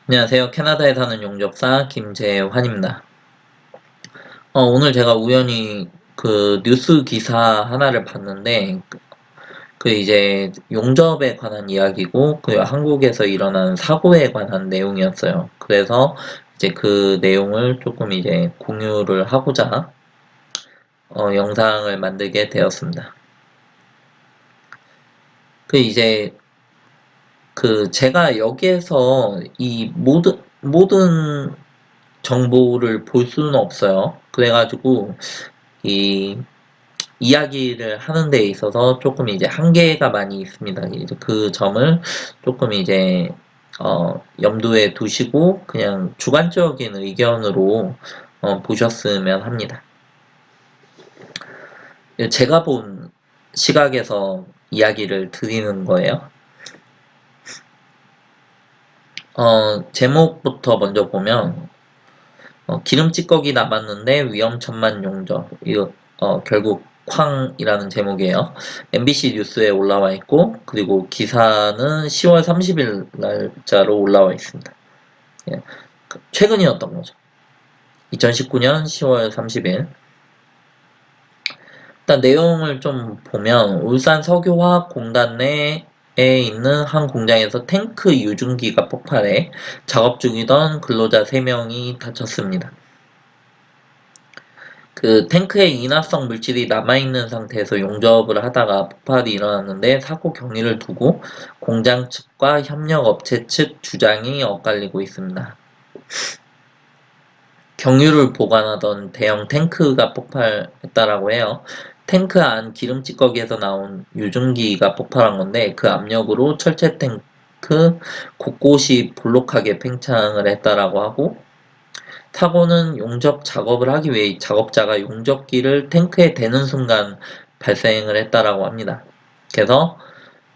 안녕하세요. 캐나다에 사는 용접사 김재환입니다. 오늘 제가 우연히 그 뉴스 기사 하나를 봤는데, 그 이제 용접에 관한 이야기고, 그 한국에서 일어난 사고에 관한 내용이었어요. 그래서 이제 그 내용을 조금 이제 공유를 하고자, 영상을 만들게 되었습니다. 그 이제 그 제가 여기에서 이 모든 정보를 볼 수는 없어요. 그래가지고, 이 이야기를 하는 데 있어서 조금 이제 한계가 많이 있습니다. 이제 그 점을 조금 이제 염두에 두시고 그냥 주관적인 의견으로 보셨으면 합니다. 제가 본 시각에서 이야기를 드리는 거예요. 제목부터 먼저 보면 기름찌꺼기 남았는데 위험천만 용접. 이거 결국 쾅이라는 제목이에요. MBC 뉴스에 올라와 있고, 그리고 기사는 10월 30일 날짜로 올라와 있습니다. 예, 최근이었던 거죠. 2019년 10월 30일. 일단 내용을 좀 보면 울산 석유화학공단 내에 있는 한 공장에서 탱크 유증기가 폭발해 작업 중이던 근로자 3명이 다쳤습니다. 그 탱크에 인화성 물질이 남아있는 상태에서 용접을 하다가 폭발이 일어났는데 사고 경위를 두고 공장 측과 협력업체 측 주장이 엇갈리고 있습니다. 경유를 보관하던 대형 탱크가 폭발했다라고 해요. 탱크 안 기름찌꺼기에서 나온 유증기가 폭발한 건데 그 압력으로 철제 탱크 곳곳이 볼록하게 팽창을 했다라고 하고, 사고는 용접 작업을 하기 위해 작업자가 용접기를 탱크에 대는 순간 발생을 했다라고 합니다. 그래서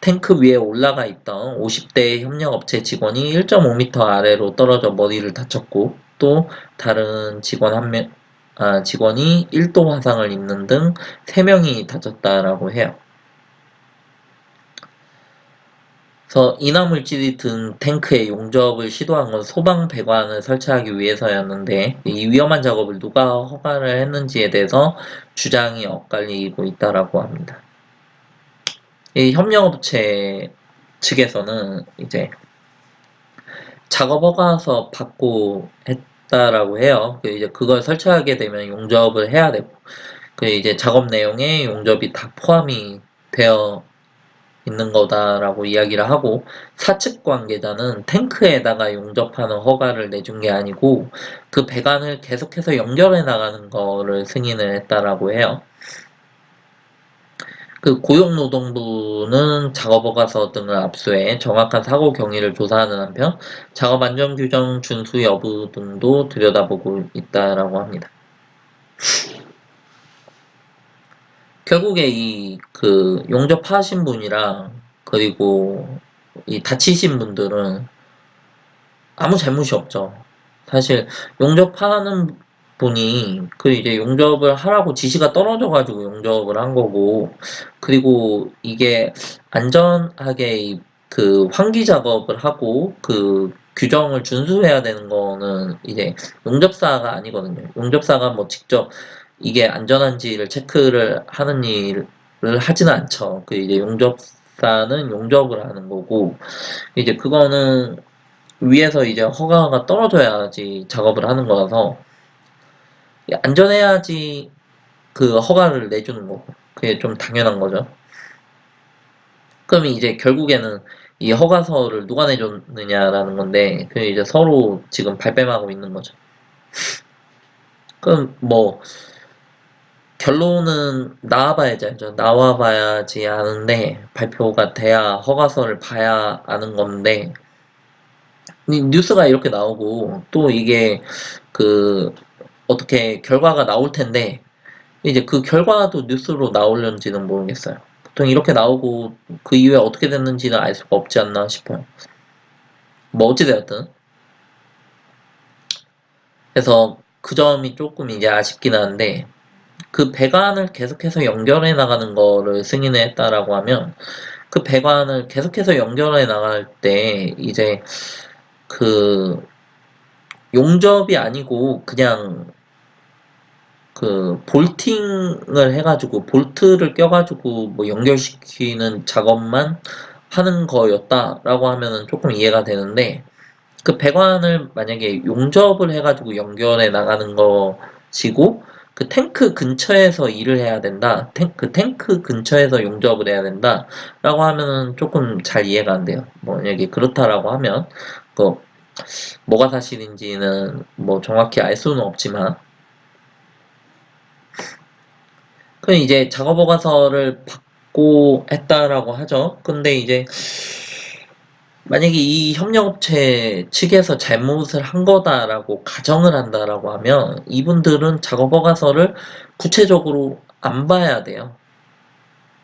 탱크 위에 올라가 있던 50대 협력업체 직원이 1.5m 아래로 떨어져 머리를 다쳤고, 또 다른 직원이 1도 화상을 입는 등 3명이 다쳤다라고 해요. 그래서 인화물질이 든 탱크에 용접을 시도한 건 소방 배관을 설치하기 위해서였는데, 이 위험한 작업을 누가 허가를 했는지에 대해서 주장이 엇갈리고 있다라고 합니다. 이 협력업체 측에서는 이제 작업 허가서 받고 했다라고 해요. 이제 그걸 설치하게 되면 용접을 해야 되고, 그 이제 작업 내용에 용접이 다 포함이 되어 있는 거다라고 이야기를 하고, 사측 관계자는 탱크에다가 용접하는 허가를 내준 게 아니고 그 배관을 계속해서 연결해 나가는 거를 승인을 했다라고 해요. 그 고용노동부는 작업허가서 등을 압수해 정확한 사고 경위를 조사하는 한편 작업 안전 규정 준수 여부 등도 들여다보고 있다라고 합니다. 결국에 이 그 용접하신 분이랑 그리고 이 다치신 분들은 아무 잘못이 없죠. 사실 용접하는 분이 그 이제 용접을 하라고 지시가 떨어져 가지고 용접을 한 거고, 그리고 이게 안전하게 그 환기 작업을 하고 그 규정을 준수해야 되는 거는 이제 용접사가 아니거든요. 용접사가 뭐 직접 이게 안전한지를 체크를 하는 일을 하지는 않죠. 그 이제 용접사는 용접을 하는 거고, 이제 그거는 위에서 이제 허가가 떨어져야지 작업을 하는 거라서 안전해야지 그 허가를 내주는 거고, 그게 좀 당연한 거죠. 그럼 이제 결국에는 이 허가서를 누가 내줬느냐라는 건데, 그 이제 서로 지금 발뺌하고 있는 거죠. 그럼 뭐 결론은 나와봐야지 알죠. 나와봐야지 아는데, 발표가 돼야 허가서를 봐야 아는 건데, 뉴스가 이렇게 나오고 또 이게 그 어떻게 결과가 나올 텐데, 이제 그 결과도 뉴스로 나올는지는 모르겠어요. 보통 이렇게 나오고 그 이후에 어떻게 됐는지는 알 수가 없지 않나 싶어요. 뭐 어찌되었든. 그래서 그 점이 조금 이제 아쉽긴 한데, 그 배관을 계속해서 연결해 나가는 거를 승인을 했다라고 하면 그 배관을 계속해서 연결해 나갈 때 이제 그 용접이 아니고 그냥 그 볼팅을 해가지고 볼트를 껴가지고 뭐 연결시키는 작업만 하는 거였다라고 하면은 조금 이해가 되는데, 그 배관을 만약에 용접을 해가지고 연결해 나가는 것이고 그 탱크 근처에서 일을 해야 된다, 그 탱크 근처에서 용접을 해야 된다 라고 하면은 조금 잘 이해가 안 돼요. 뭐 만약에 그렇다라고 하면 그 뭐가 사실인지는 뭐 정확히 알 수는 없지만, 그 이제 작업허가서를 받고 했다라고 하죠. 근데 이제 만약에 이 협력업체 측에서 잘못을 한 거다라고 가정을 한다라고 하면 이분들은 작업허가서를 구체적으로 안 봐야 돼요.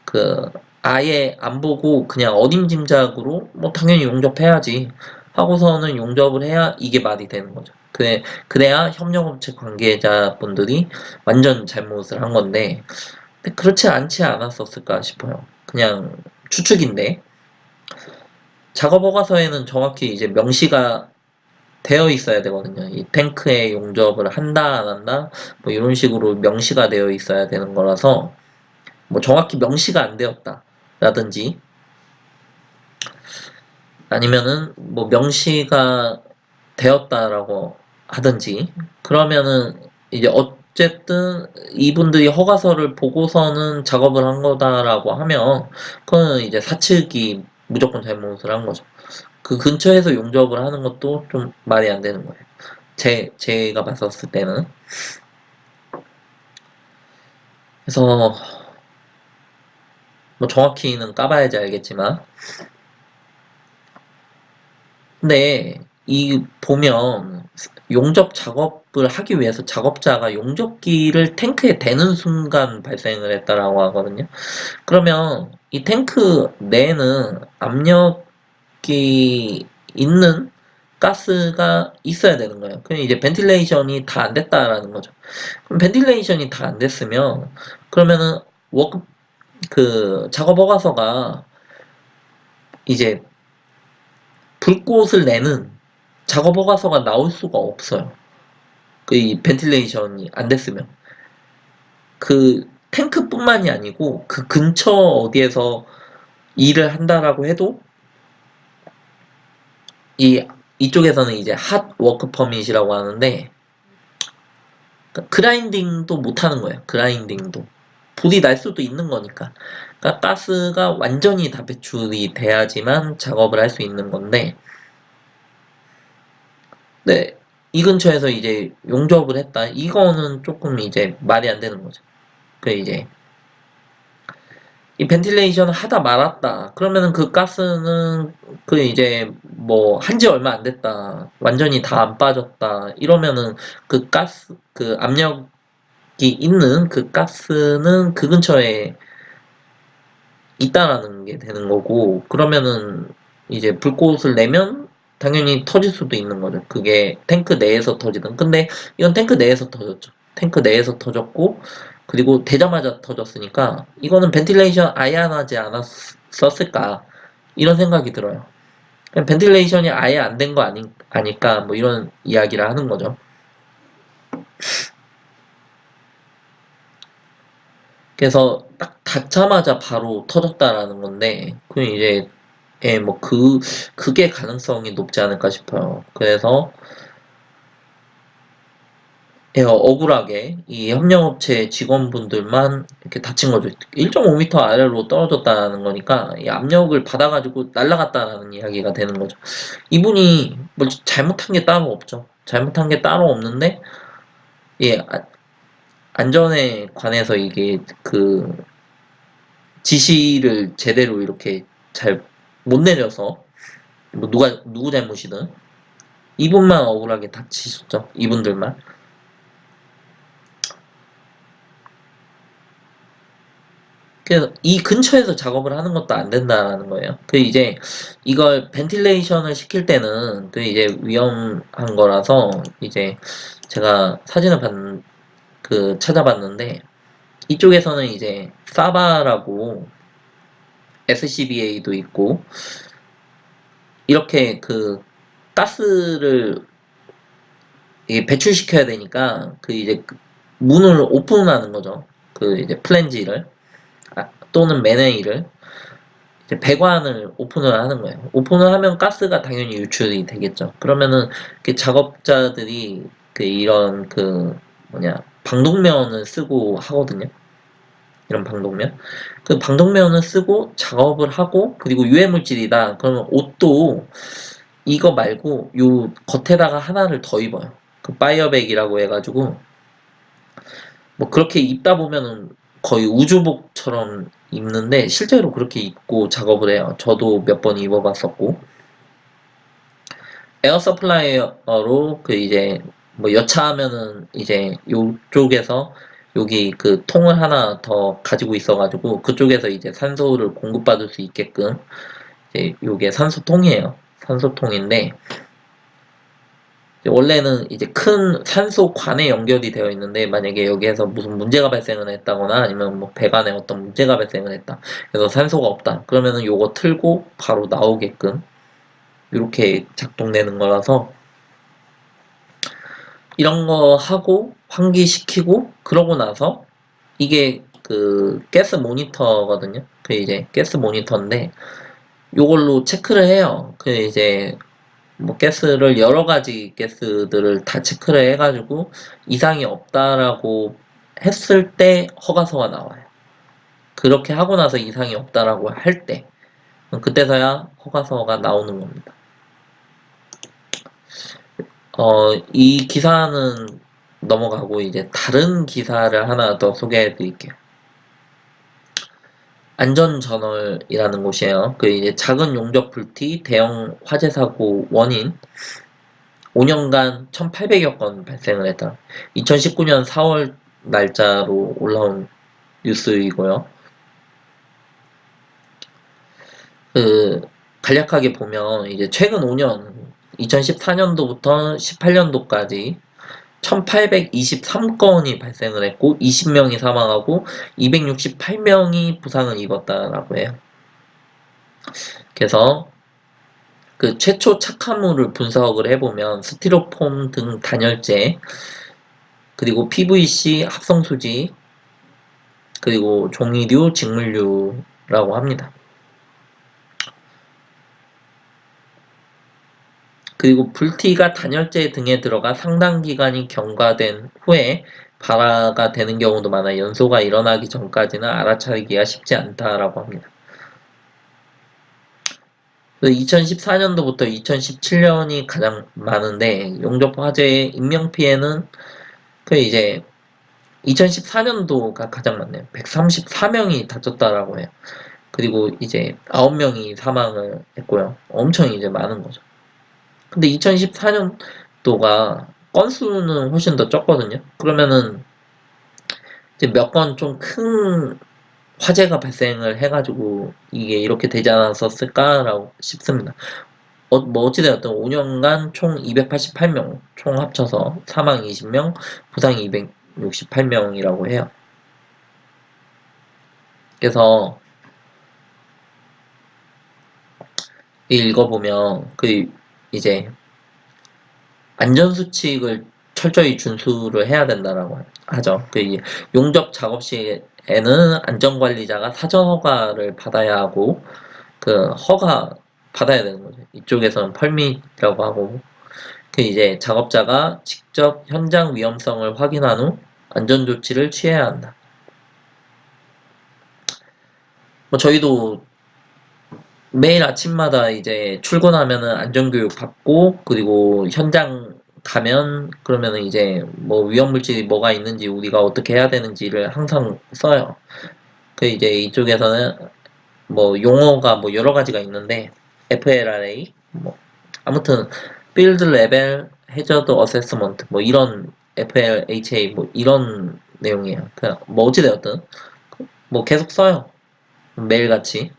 그 아예 안 보고 그냥 어림짐작으로 뭐 당연히 용접해야지 하고서는 용접을 해야 이게 말이 되는 거죠. 그래야 협력업체 관계자분들이 완전 잘못을 한 건데, 근데 그렇지 않지 않았었을까 싶어요. 그냥 추측인데, 작업허가서에는 정확히 이제 명시가 되어 있어야 되거든요. 이 탱크에 용접을 한다 안 한다 뭐 이런 식으로 명시가 되어 있어야 되는 거라서, 뭐 정확히 명시가 안 되었다 라든지 아니면은 뭐 명시가 되었다라고 하든지, 그러면은 이제 어쨌든 이분들이 허가서를 보고서는 작업을 한 거다라고 하면 그거는 이제 사측이 무조건 잘못을 한 거죠. 그 근처에서 용접을 하는 것도 좀 말이 안 되는 거예요. 제가 봤었을 때는. 그래서 뭐 정확히는 까봐야지 알겠지만, 근데 이 보면 용접 작업을 하기 위해서 작업자가 용접기를 탱크에 대는 순간 발생을 했다라고 하거든요. 그러면 이 탱크 내에는 압력이 있는 가스가 있어야 되는 거예요. 그럼 이제 벤틸레이션이 다 안 됐다라는 거죠. 그럼 벤틸레이션이 다 안 됐으면 그러면은 워크 그 작업 허가서가 이제 불꽃을 내는 작업 허가서가 나올 수가 없어요. 그 이 벤틸레이션이 안 됐으면 그 탱크뿐만이 아니고 그 근처 어디에서 일을 한다라고 해도 이 이쪽에서는 이제 핫 워크 퍼밋이라고 하는데, 그라인딩도 못 하는 거예요. 그라인딩도 불이 날 수도 있는 거니까. 그러니까 가스가 완전히 다 배출이 돼야지만 작업을 할 수 있는 건데, 네, 이 근처에서 이제 용접을 했다. 이거는 조금 이제 말이 안 되는 거죠. 그 이제 이 벤틸레이션을 하다 말았다. 그러면은 그 가스는 그 이제 뭐 한지 얼마 안 됐다. 완전히 다 안 빠졌다. 이러면은 그 가스 그 압력이 있는 그 가스는 그 근처에 있다라는 게 되는 거고, 그러면은 이제 불꽃을 내면 당연히 터질 수도 있는 거죠. 그게 탱크 내에서 터지든. 근데 이건 탱크 내에서 터졌죠. 탱크 내에서 터졌고, 그리고 되자마자 터졌으니까 이거는 벤틸레이션 아예 안 하지 않았었을까 이런 생각이 들어요. 그냥 벤틸레이션이 아예 안 된 거 아닐까 뭐 이런 이야기를 하는 거죠. 그래서 딱 닿자마자 바로 터졌다라는 건데, 그 이제 예, 뭐 그게 가능성이 높지 않을까 싶어요. 그래서 예, 억울하게 이 협력업체 직원분들만 이렇게 다친 거죠. 1.5m 아래로 떨어졌다는 거니까 이 압력을 받아가지고 날아갔다라는 이야기가 되는 거죠. 이분이 뭐 잘못한 게 따로 없죠. 잘못한 게 따로 없는데, 예, 안전에 관해서 이게 그 지시를 제대로 이렇게 잘 못 내려서, 뭐 누구 잘못이든 이분만 억울하게 다치셨죠. 이분들만. 그래서 이 근처에서 작업을 하는 것도 안 된다라는 거예요. 그 이제 이걸 벤틸레이션을 시킬 때는 그 이제 위험한 거라서 이제 제가 사진을 찾아봤는데, 이쪽에서는 이제 사바라고 SCBA도 있고 이렇게 그 가스를 이게 배출시켜야 되니까 그 이제 문을 오픈하는 거죠. 그 이제 플랜지를 또는 맨웨이를 이제 배관을 오픈을 하는 거예요. 오픈을 하면 가스가 당연히 유출이 되겠죠. 그러면은 그 작업자들이 그 이런 그 뭐냐 방독면을 쓰고 하거든요. 이런 방독면. 그 방독면을 쓰고 작업을 하고 그리고 유해 물질이다. 그러면 옷도 이거 말고 요 겉에다가 하나를 더 입어요. 그 파이어백이라고 해가지고 뭐 그렇게 입다 보면은 거의 우주복처럼 입는데 실제로 그렇게 입고 작업을 해요. 저도 몇 번 입어봤었고 에어 서플라이어로 그 이제 뭐 여차하면은 이제 요쪽에서 여기 그 통을 하나 더 가지고 있어가지고 그쪽에서 이제 산소를 공급받을 수 있게끔 이제 요게 산소통이에요. 산소통인데 원래는 이제 큰 산소관에 연결이 되어 있는데 만약에 여기에서 무슨 문제가 발생을 했다거나 아니면 뭐 배관에 어떤 문제가 발생을 했다. 그래서 산소가 없다. 그러면은 요거 틀고 바로 나오게끔 이렇게 작동되는 거라서 이런 거 하고 환기시키고 그러고 나서 이게 그 가스 모니터거든요. 그 이제 가스 모니터인데 요걸로 체크를 해요. 그 이제 뭐 가스를 여러 가지 가스들을 다 체크를 해가지고 이상이 없다라고 했을 때 허가서가 나와요. 그렇게 하고 나서 이상이 없다라고 할 때, 그때서야 허가서가 나오는 겁니다. 이 기사는 넘어가고 이제 다른 기사를 하나 더 소개해 드릴게요. 안전저널이라는 곳이에요. 그 이제 작은 용접 불티, 대형 화재 사고 원인 5년간 1,800여 건 발생을 했다. 2019년 4월 날짜로 올라온 뉴스이고요. 그 간략하게 보면 이제 최근 5년 2014년도부터 18년도까지 1,823건이 발생을 했고 20명이 사망하고 268명이 부상을 입었다라고 해요. 그래서 그 최초 착화물을 분석을 해보면 스티로폼 등 단열재 그리고 PVC 합성수지 그리고 종이류, 직물류라고 합니다. 그리고 불티가 단열재 등에 들어가 상당 기간이 경과된 후에 발화가 되는 경우도 많아 연소가 일어나기 전까지는 알아차리기가 쉽지 않다라고 합니다. 2014년도부터 2017년이 가장 많은데 용접 화재의 인명피해는 그 이제 2014년도가 가장 많네요. 134명이 다쳤다라고 해요. 그리고 이제 9명이 사망을 했고요. 엄청 이제 많은 거죠. 근데 2014년도가 건수는 훨씬 더 적거든요. 그러면은 이제 몇 건 좀 큰 화재가 발생을 해가지고 이게 이렇게 되지 않았었을까라고 싶습니다. 뭐 어찌되었든 5년간 총 288명 총 합쳐서 사망 20명, 부상 268명이라고 해요. 그래서 읽어보면 그 이제 안전수칙을 철저히 준수를 해야 된다라고 하죠. 그 용접 작업 시에는 안전관리자가 사전 허가를 받아야 하고 그 허가 받아야 되는 거죠. 이쪽에서는 펄밋이라고 하고 그 이제 작업자가 직접 현장 위험성을 확인한 후 안전조치를 취해야 한다. 뭐 저희도 매일 아침마다 이제 출근하면은 안전교육 받고 그리고 현장 가면 그러면은 이제 뭐 위험물질이 뭐가 있는지 우리가 어떻게 해야 되는지를 항상 써요. 그 이제 이쪽에서는 뭐 용어가 뭐 여러 가지가 있는데 FLRA 뭐 아무튼 Field Level Hazard Assessment 뭐 이런 FLHA 뭐 이런 내용이에요. 그냥 뭐 어찌되었든 뭐 계속 써요. 매일같이.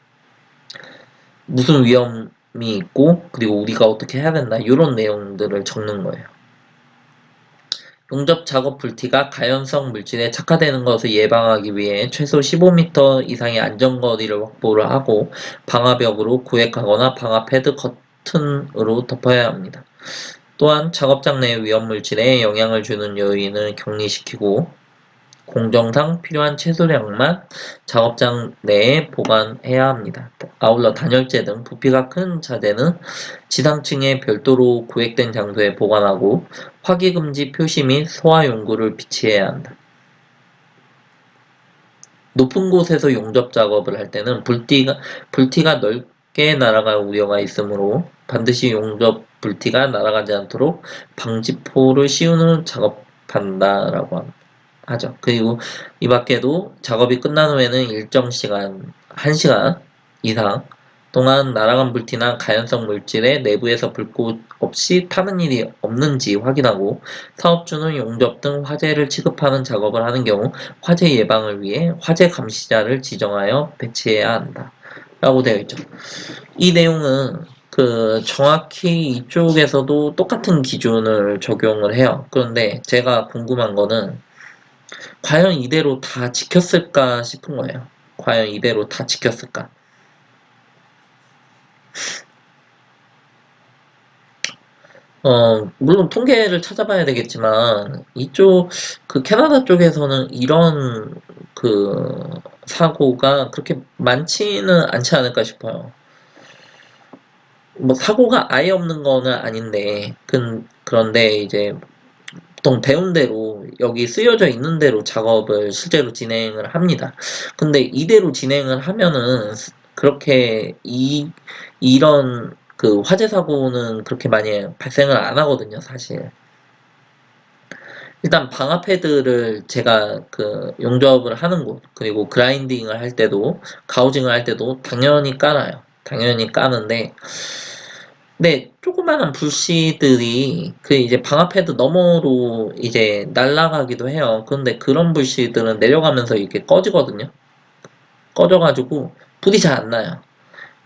무슨 위험이 있고 그리고 우리가 어떻게 해야 된다 이런 내용들을 적는 거예요. 용접 작업 불티가 가연성 물질에 착화되는 것을 예방하기 위해 최소 15m 이상의 안전거리를 확보를 하고 방화벽으로 구획하거나 방화 패드 커튼으로 덮어야 합니다. 또한 작업장 내 위험물질에 영향을 주는 요인을 격리시키고 공정상 필요한 최소량만 작업장 내에 보관해야 합니다. 아울러 단열재 등 부피가 큰 자재는 지상층에 별도로 구획된 장소에 보관하고 화기금지 표시 및 소화 용구를 비치해야 한다. 높은 곳에서 용접 작업을 할 때는 불티가 넓게 날아갈 우려가 있으므로 반드시 용접 불티가 날아가지 않도록 방지포를 씌운 후 작업한다라고 하죠. 그리고 이 밖에도 작업이 끝난 후에는 일정 시간, 1시간 이상 동안 날아간 불티나 가연성 물질의 내부에서 불꽃 없이 타는 일이 없는지 확인하고 사업주는 용접 등 화재를 취급하는 작업을 하는 경우 화재 예방을 위해 화재 감시자를 지정하여 배치해야 한다. 라고 되어 있죠. 이 내용은 정확히 이쪽에서도 똑같은 기준을 적용을 해요. 그런데 제가 궁금한 거는 과연 이대로 다 지켰을까 싶은 거예요. 과연 이대로 다 지켰을까? 물론 통계를 찾아봐야 되겠지만, 캐나다 쪽에서는 이런 사고가 그렇게 많지는 않지 않을까 싶어요. 뭐, 사고가 아예 없는 거는 아닌데, 그런데 이제, 보통 배운 대로, 여기 쓰여져 있는 대로 작업을 실제로 진행을 합니다. 근데 이대로 진행을 하면은, 그렇게, 이런 화재 사고는 그렇게 많이 발생을 안 하거든요, 사실. 일단 방화 패드를 제가 용접을 하는 곳, 그리고 그라인딩을 할 때도, 가우징을 할 때도 당연히 깔아요. 당연히 까는데, 네, 조그마한 불씨들이 이제 방화 패드 너머로 이제 날아가기도 해요. 근데 그런 불씨들은 내려가면서 이렇게 꺼지거든요. 꺼져가지고 불이 잘 안 나요.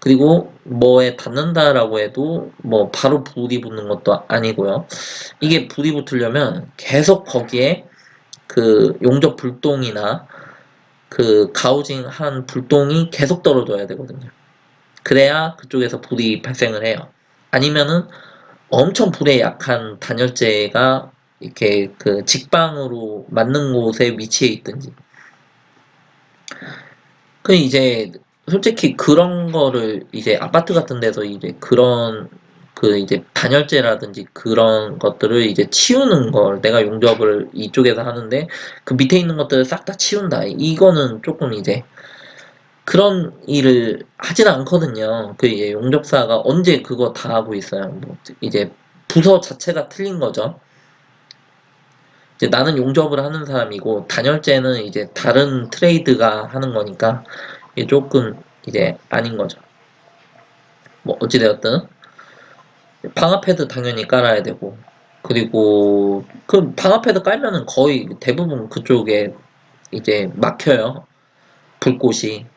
그리고 뭐에 닿는다라고 해도 뭐 바로 불이 붙는 것도 아니고요. 이게 불이 붙으려면 계속 거기에 용접 불똥이나 가우징한 불똥이 계속 떨어져야 되거든요. 그래야 그쪽에서 불이 발생을 해요. 아니면은 엄청 불에 약한 단열재가 이렇게 직방으로 맞는 곳에 위치해 있든지. 이제 솔직히 그런 거를 이제 아파트 같은 데서 이제 그런 이제 단열재라든지 그런 것들을 이제 치우는 걸 내가 용접을 이쪽에서 하는데 그 밑에 있는 것들을 싹 다 치운다. 이거는 조금 이제 그런 일을 하진 않거든요. 이제 용접사가 언제 그거 다 하고 있어요. 뭐 이제 부서 자체가 틀린 거죠. 이제 나는 용접을 하는 사람이고 단열재는 이제 다른 트레이드가 하는 거니까 이게 조금 이제 아닌 거죠. 뭐 어찌되었든 방화 패드 당연히 깔아야 되고 그리고 방화 패드 깔면은 거의 대부분 그쪽에 이제 막혀요. 불꽃이.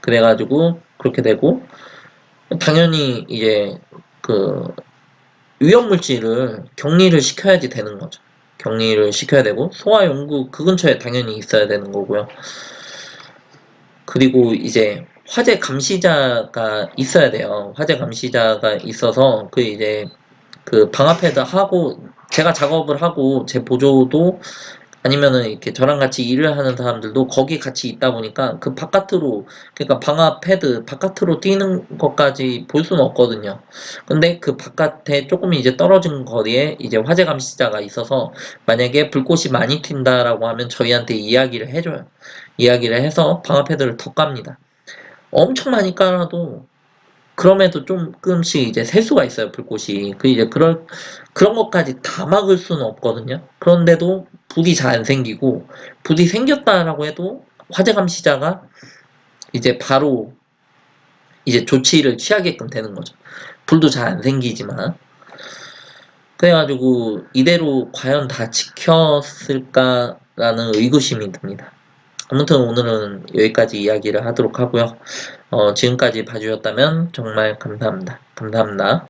그래가지고 그렇게 되고 당연히 이제 위험물질을 격리를 시켜야지 되는 거죠. 격리를 시켜야 되고 소화용구 그 근처에 당연히 있어야 되는 거고요. 그리고 이제 화재 감시자가 있어야 돼요. 화재 감시자가 있어서 이제 방화 패드 하고 제가 작업을 하고 제 보조도 아니면은 이렇게 저랑 같이 일을 하는 사람들도 거기 같이 있다 보니까 바깥으로 그러니까 방화 패드 바깥으로 뛰는 것까지 볼 수는 없거든요. 근데 바깥에 조금 이제 떨어진 거리에 이제 화재 감시자가 있어서 만약에 불꽃이 많이 튄다라고 하면 저희한테 이야기를 해줘요. 이야기를 해서 방화 패드를 더 깝니다. 엄청 많이 깔아도 그럼에도 조금씩 이제 셀 수가 있어요, 불꽃이. 이제 그런 것까지 다 막을 수는 없거든요. 그런데도 불이 잘 안 생기고, 불이 생겼다라고 해도 화재 감시자가 이제 바로 이제 조치를 취하게끔 되는 거죠. 불도 잘 안 생기지만. 그래가지고 이대로 과연 다 지켰을까라는 의구심이 듭니다. 아무튼 오늘은 여기까지 이야기를 하도록 하고요. 지금까지 봐주셨다면 정말 감사합니다. 감사합니다.